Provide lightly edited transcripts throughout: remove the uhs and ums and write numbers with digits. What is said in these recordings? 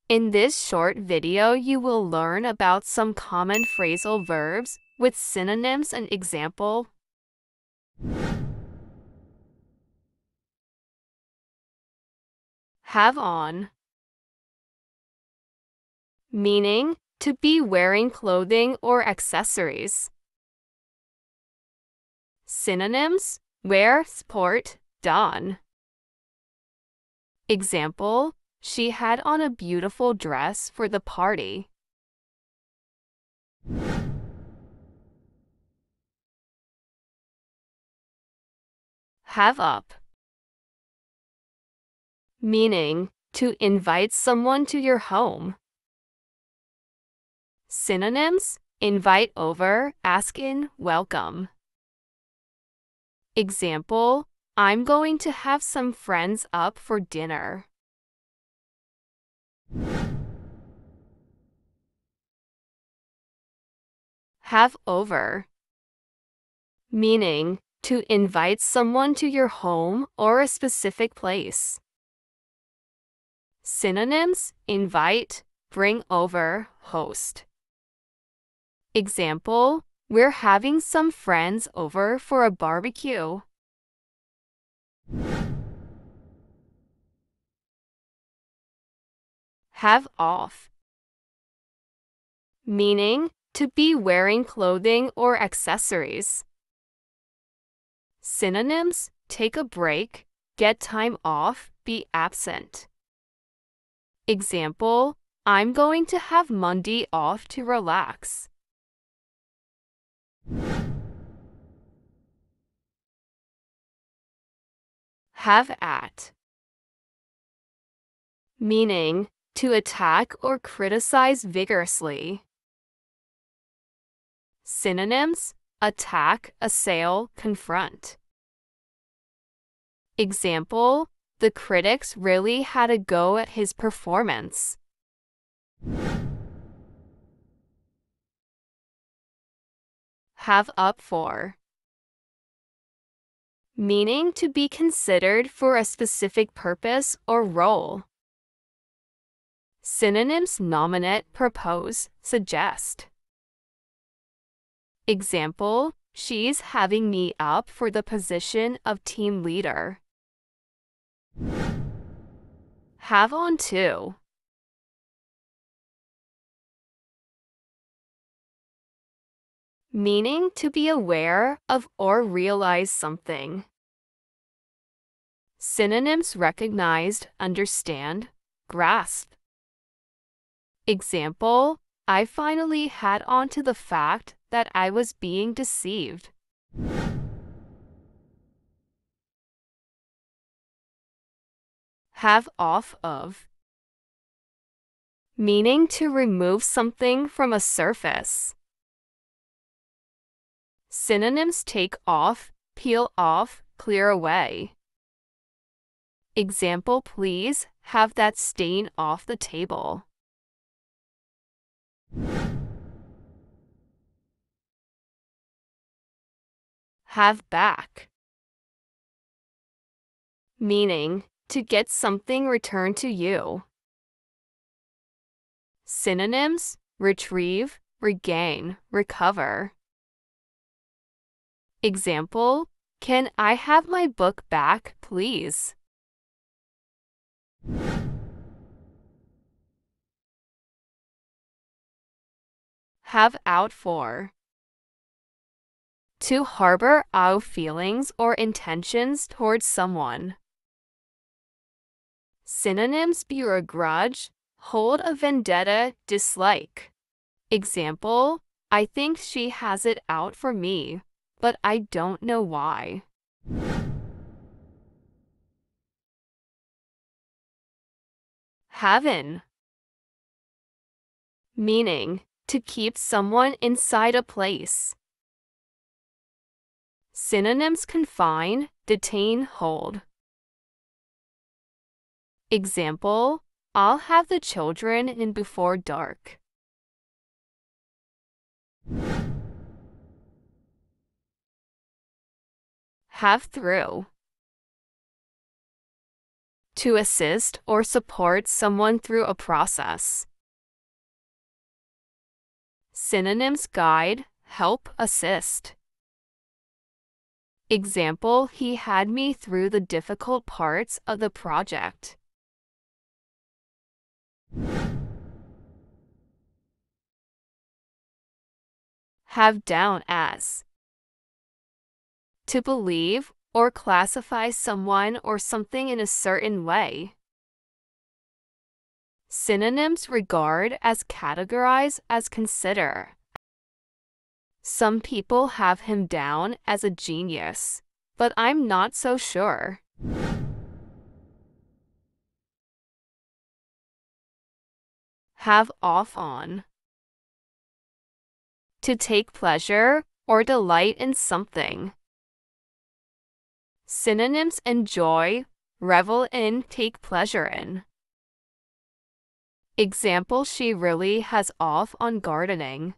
In this short video, you will learn about some common phrasal verbs with synonyms and example. Have on. Meaning, to be wearing clothing or accessories. Synonyms, wear, sport, don. Example, she had on a beautiful dress for the party. Have up. Meaning, to invite someone to your home. Synonyms, invite over, ask in, welcome. Example, I'm going to have some friends up for dinner. Have over. Meaning, to invite someone to your home or a specific place. Synonyms, invite, bring over, host. Example, we're having some friends over for a barbecue. Have off. Meaning, to be wearing clothing or accessories. Synonyms, take a break, get time off, be absent. Example, I'm going to have Monday off to relax. Have at. Meaning, to attack or criticize vigorously. Synonyms, attack, assail, confront. Example, the critics really had a go at his performance. Have up for. Meaning to be considered for a specific purpose or role. Synonyms, nominate, propose, suggest. Example, she's having me up for the position of team leader. Have on to. Meaning to be aware of or realize something. Synonyms, recognized, understand, grasp. Example, I finally had on to the fact that I was being deceived. Have off of. Meaning to remove something from a surface. Synonyms, take off, peel off, clear away. Example, please have that stain off the table. Have back. Meaning, to get something returned to you. Synonyms, retrieve, regain, recover. Example, can I have my book back, please? Have out for. To harbor ill feelings or intentions towards someone. Synonyms, bear a grudge, hold a vendetta, dislike. Example, I think she has it out for me, but I don't know why. Have in. Meaning, to keep someone inside a place. Synonyms, confine, detain, hold. Example, I'll have the children in before dark. Have through. To assist or support someone through a process. Synonyms guide, help, assist. Example, he had me through the difficult parts of the project. Have down as. To believe or classify someone or something in a certain way. Synonyms regard as categorize as consider. Some people have him down as a genius, but I'm not so sure. Have off on. To take pleasure or delight in something. Synonyms enjoy, revel in, take pleasure in. Example, she really has off on gardening.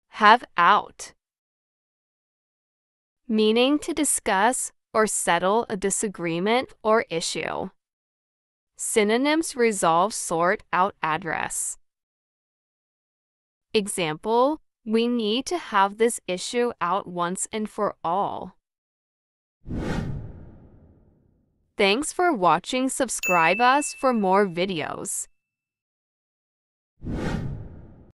Have out. Meaning to discuss or settle a disagreement or issue. Synonyms resolve, sort out, address. Example, we need to have this issue out once and for all. Thanks for watching. Subscribe us for more videos.